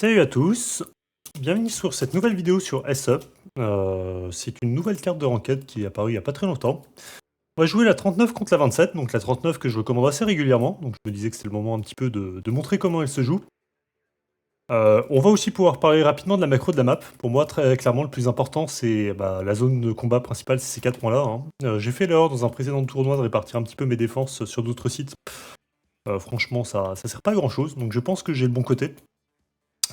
Salut à tous, bienvenue sur cette nouvelle vidéo sur S-Up. C'est une nouvelle carte de ranked qui est apparue il n'y a pas très longtemps. On va jouer la 39 contre la 27, donc la 39 que je recommande assez régulièrement, donc je me disais que c'était le moment un petit peu de montrer comment elle se joue. On va aussi pouvoir parler rapidement de la macro de la map. Pour moi, très clairement, le plus important, c'est la zone de combat principale, c'est ces 4 points-là. Hein. J'ai fait l'erreur dans un précédent tournoi de répartir un petit peu mes défenses sur d'autres sites. Franchement, ça sert pas à grand-chose, donc je pense que j'ai le bon côté.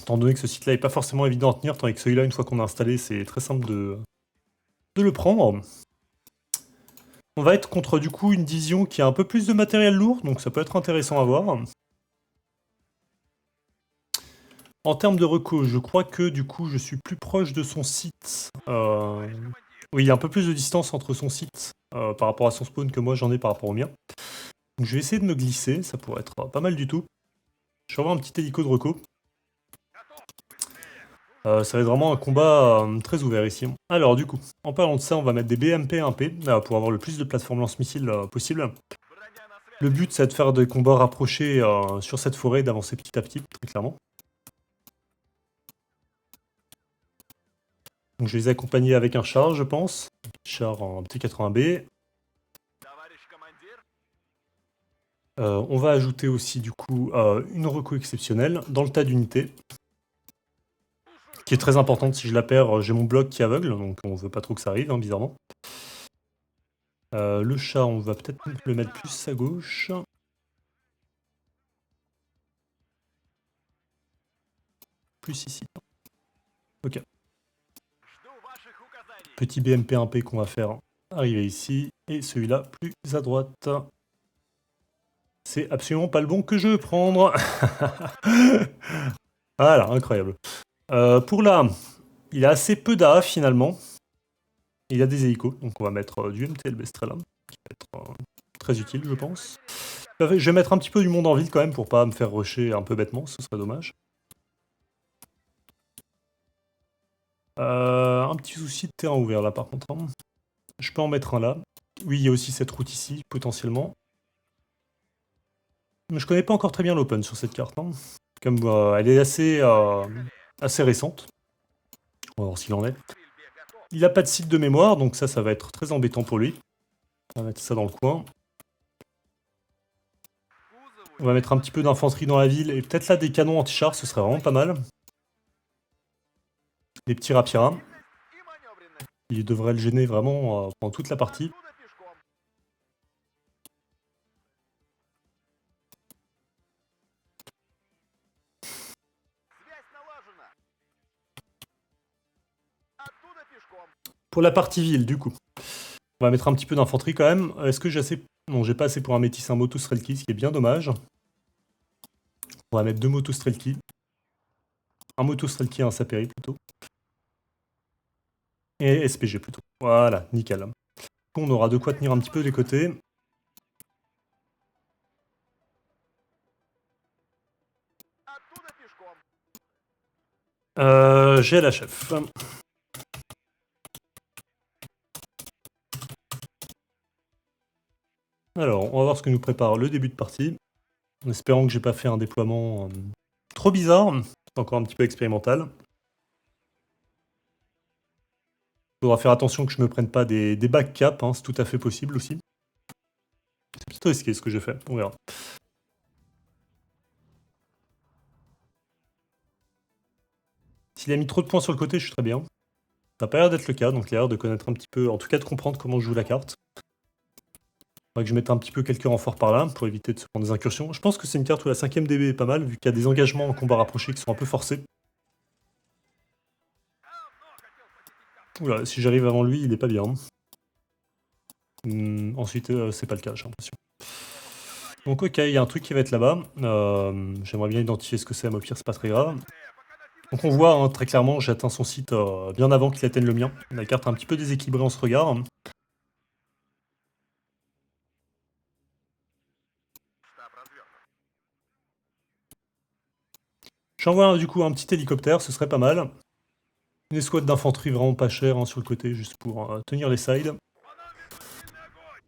Étant donné que ce site-là n'est pas forcément évident à tenir, tandis que celui-là, une fois qu'on a installé, c'est très simple de le prendre. On va être contre du coup une division qui a un peu plus de matériel lourd, donc ça peut être intéressant à voir. En termes de reco, je crois que du coup je suis plus proche de son site. Oui, il y a un peu plus de distance entre son site par rapport à son spawn que moi j'en ai par rapport au mien. Donc je vais essayer de me glisser, ça pourrait être pas mal du tout. Je vais avoir un petit hélico de reco. Ça va être vraiment un combat très ouvert ici. Alors du coup, en parlant de ça, on va mettre des BMP 1P pour avoir le plus de plateformes lance-missiles possible. Le but, c'est de faire des combats rapprochés sur cette forêt, d'avancer petit à petit, très clairement. Donc je vais les accompagner avec un char, je pense. Un petit char en T80B. On va ajouter aussi du coup une reco exceptionnelle dans le tas d'unités. Qui est très importante, si je la perds, j'ai mon bloc qui est aveugle, donc on veut pas trop que ça arrive, hein, bizarrement. Le chat, on va peut-être le mettre plus à gauche. Plus ici. Ok. Petit BMP 1P qu'on va faire arriver ici. Et celui-là, plus à droite. C'est absolument pas le bon que je veux prendre. Voilà, incroyable. Pour là, il a assez peu d'A finalement. Il a des hélicos, donc on va mettre du MTLB Strela, qui va être très utile, je pense. Je vais mettre un petit peu du monde en ville quand même pour pas me faire rusher un peu bêtement, ce serait dommage. Un petit souci de terrain ouvert là par contre. Hein. Je peux en mettre un là. Oui, il y a aussi cette route ici, potentiellement. Mais je connais pas encore très bien l'open sur cette carte. Hein. Comme elle est assez récente. On va voir s'il en est. Il a pas de site de mémoire, donc ça va être très embêtant pour lui. On va mettre ça dans le coin. On va mettre un petit peu d'infanterie dans la ville, et peut-être là des canons anti-chars, ce serait vraiment pas mal. Des petits rapiras. Il devrait le gêner vraiment pendant toute la partie. Pour la partie ville, du coup. On va mettre un petit peu d'infanterie quand même. Est-ce que j'ai assez... Non, j'ai pas assez pour un métis, un moto Strelki, ce qui est bien dommage. On va mettre 2 motos Strelki. Un moto Strelki et un Saperi plutôt. Et SPG plutôt. Voilà, nickel. On aura de quoi tenir un petit peu les côtés. J'ai la chef. Alors, on va voir ce que nous prépare le début de partie. En espérant que j'ai pas fait un déploiement trop bizarre. C'est encore un petit peu expérimental. Il faudra faire attention que je me prenne pas des back caps, hein, c'est tout à fait possible aussi. C'est peut-être risqué ce que j'ai fait, on verra. S'il a mis trop de points sur le côté, je suis très bien. Ça n'a pas l'air d'être le cas, donc il a l'air de connaître un petit peu, en tout cas de comprendre comment je joue la carte. Faudrait que je mette un petit peu quelques renforts par là, pour éviter de se prendre des incursions. Je pense que c'est une carte où la 5ème DB est pas mal, vu qu'il y a des engagements en combat rapproché qui sont un peu forcés. Oula, si j'arrive avant lui, il est pas bien. Ensuite, c'est pas le cas, j'ai l'impression. Donc ok, il y a un truc qui va être là-bas. J'aimerais bien identifier ce que c'est, mais au pire, c'est pas très grave. Donc on voit hein, très clairement, j'ai atteint son site bien avant qu'il atteigne le mien. La carte est un petit peu déséquilibrée en ce regard. J'envoie du coup un petit hélicoptère, ce serait pas mal. Une escouade d'infanterie vraiment pas chère hein, sur le côté, juste pour tenir les sides.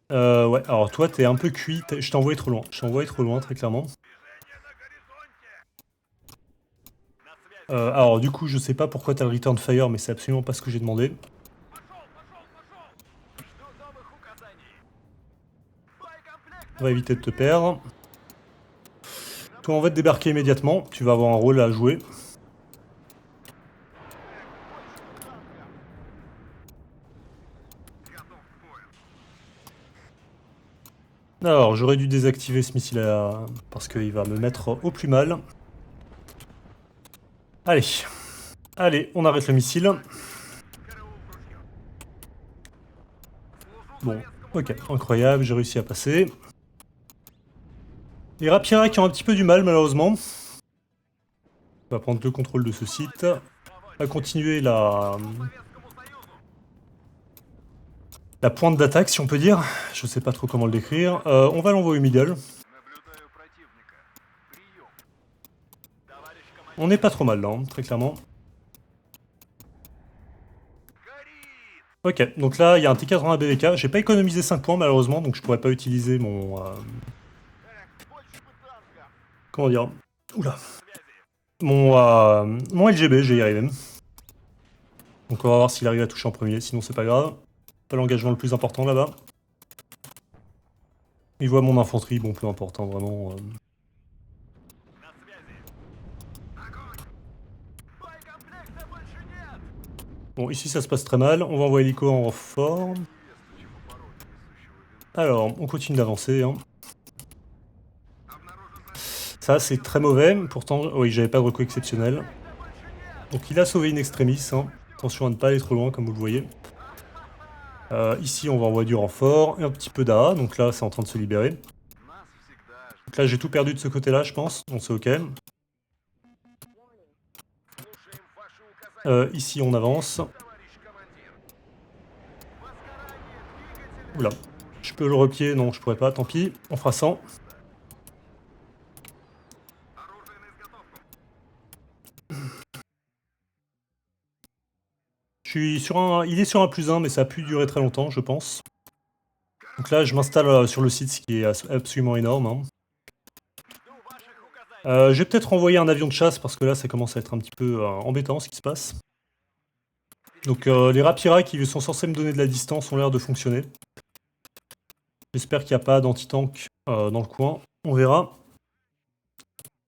Ouais, alors toi t'es un peu cuit, je t'ai envoyé trop loin. Je t'ai envoyé trop loin, très clairement. Alors du coup, je sais pas pourquoi t'as le return fire, mais c'est absolument pas ce que j'ai demandé. On va éviter de te perdre. Toi, on va te débarquer immédiatement. Tu vas avoir un rôle à jouer. Alors, j'aurais dû désactiver ce missile parce qu'il va me mettre au plus mal. Allez. Allez, on arrête le missile. Bon, ok, incroyable, j'ai réussi à passer. Les Rapira qui ont un petit peu du mal, malheureusement. On va prendre le contrôle de ce site. On va continuer la pointe d'attaque, si on peut dire. Je sais pas trop comment le décrire. On va l'envoyer middle. On n'est pas trop mal là, hein, très clairement. Ok, donc là, il y a un T80 BVK. J'ai pas économisé 5 points, malheureusement, donc je pourrais pas utiliser mon... comment dire? Oula. Mon LGB, je vais y arriver. Donc on va voir s'il arrive à toucher en premier, sinon c'est pas grave. Pas l'engagement le plus important là-bas. Il voit mon infanterie, bon, peu importe, hein, vraiment. Bon, ici ça se passe très mal. On va envoyer l'hélico en renfort. Alors, on continue d'avancer. Hein. Ça, c'est très mauvais. Pourtant, oui, j'avais pas de recours exceptionnel. Donc il a sauvé une extremis. Hein. Attention à ne pas aller trop loin, comme vous le voyez. Ici, on va envoyer du renfort et un petit peu d'AA. Donc là, c'est en train de se libérer. Donc là, j'ai tout perdu de ce côté-là, je pense. Donc c'est ok. Ici, on avance. Oula. Je peux le repied? Non, je pourrais pas, tant pis. On fera 100. Il est sur un +1, mais ça a pu durer très longtemps, je pense. Donc là, je m'installe sur le site, ce qui est absolument énorme. Hein. Je vais peut-être envoyer un avion de chasse, parce que là, ça commence à être un petit peu embêtant, ce qui se passe. Donc les Rapira qui sont censés me donner de la distance ont l'air de fonctionner. J'espère qu'il n'y a pas d'anti-tank dans le coin. On verra.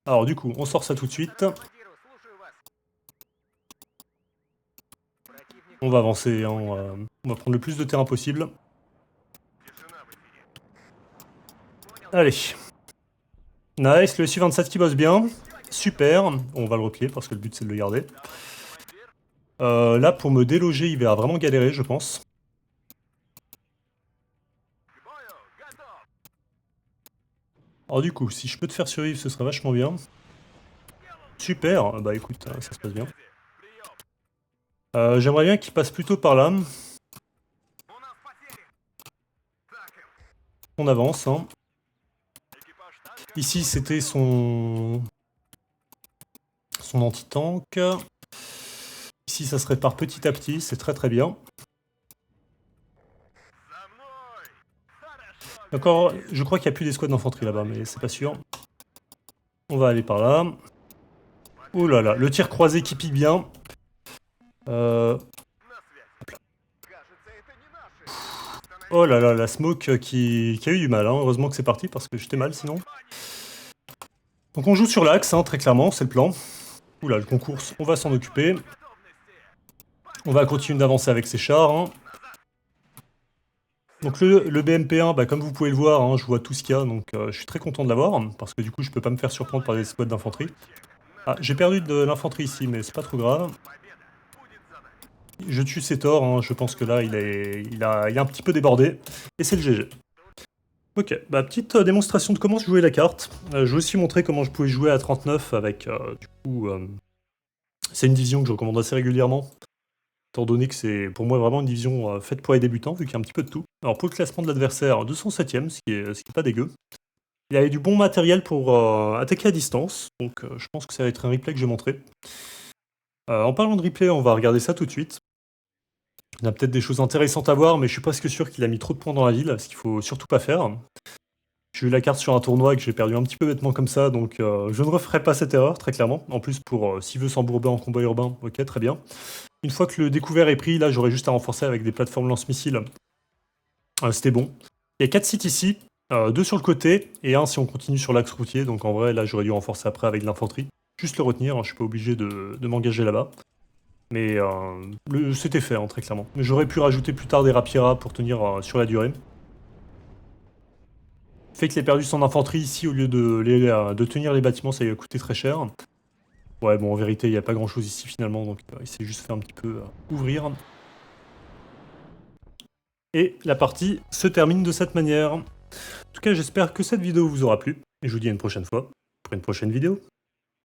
Alors du coup, on sort ça tout de suite. On va avancer, hein, on va prendre le plus de terrain possible. Allez. Nice, le Su-27 qui bosse bien. Super. On va le replier parce que le but c'est de le garder. Là, pour me déloger, il va vraiment galérer, je pense. Alors du coup, si je peux te faire survivre, ce serait vachement bien. Super. Bah écoute, ça se passe bien. J'aimerais bien qu'il passe plutôt par là. On avance. Hein. Ici, c'était son anti-tank. Ici, ça se répare petit à petit, c'est très très bien. D'accord, je crois qu'il n'y a plus d'escouade d'infanterie là-bas, mais c'est pas sûr. On va aller par là. Oh là là, le tir croisé qui pique bien. Oh là là, la smoke qui a eu du mal. Hein. Heureusement que c'est parti parce que j'étais mal sinon. Donc on joue sur l'axe, hein, très clairement, c'est le plan. Oula, le concours, on va s'en occuper. On va continuer d'avancer avec ces chars. Hein. Donc le BMP1, bah, comme vous pouvez le voir, hein, je vois tout ce qu'il y a, donc je suis très content de l'avoir, parce que du coup je peux pas me faire surprendre par des squads d'infanterie. Ah, j'ai perdu de l'infanterie ici, mais c'est pas trop grave. Je tue Sétor, hein, je pense que là il a un petit peu débordé, et c'est le GG. Ok, bah petite démonstration de comment se jouer la carte. Je vais aussi montrer comment je pouvais jouer à 39 avec, du coup, c'est une division que je recommande assez régulièrement, étant donné que c'est pour moi vraiment une division faite pour les débutants, vu qu'il y a un petit peu de tout. Alors pour le classement de l'adversaire, 207ème, ce qui est pas dégueu. Il avait du bon matériel pour attaquer à distance, donc je pense que ça va être un replay que je vais montrer. En parlant de replay, on va regarder ça tout de suite. On a peut-être des choses intéressantes à voir, mais je suis presque sûr qu'il a mis trop de points dans la ville, ce qu'il faut surtout pas faire. J'ai eu la carte sur un tournoi que j'ai perdu un petit peu bêtement comme ça, donc je ne referai pas cette erreur, très clairement. En plus, pour s'il veut s'embourber en combat urbain, ok, très bien. Une fois que le découvert est pris, là, j'aurais juste à renforcer avec des plateformes lance-missiles. C'était bon. Il y a 4 sites ici, 2 sur le côté, et un si on continue sur l'axe routier, donc en vrai, là, j'aurais dû renforcer après avec de l'infanterie. Juste le retenir, hein, je suis pas obligé de m'engager là-bas. Mais c'était fait, hein, très clairement. Mais j'aurais pu rajouter plus tard des rapieras pour tenir sur la durée. Le fait qu'il ait perdu son infanterie ici, au lieu de tenir les bâtiments, ça lui a coûté très cher. Ouais, bon, en vérité, il n'y a pas grand-chose ici, finalement, donc il s'est juste fait un petit peu ouvrir. Et la partie se termine de cette manière. En tout cas, j'espère que cette vidéo vous aura plu, et je vous dis à une prochaine fois, pour une prochaine vidéo.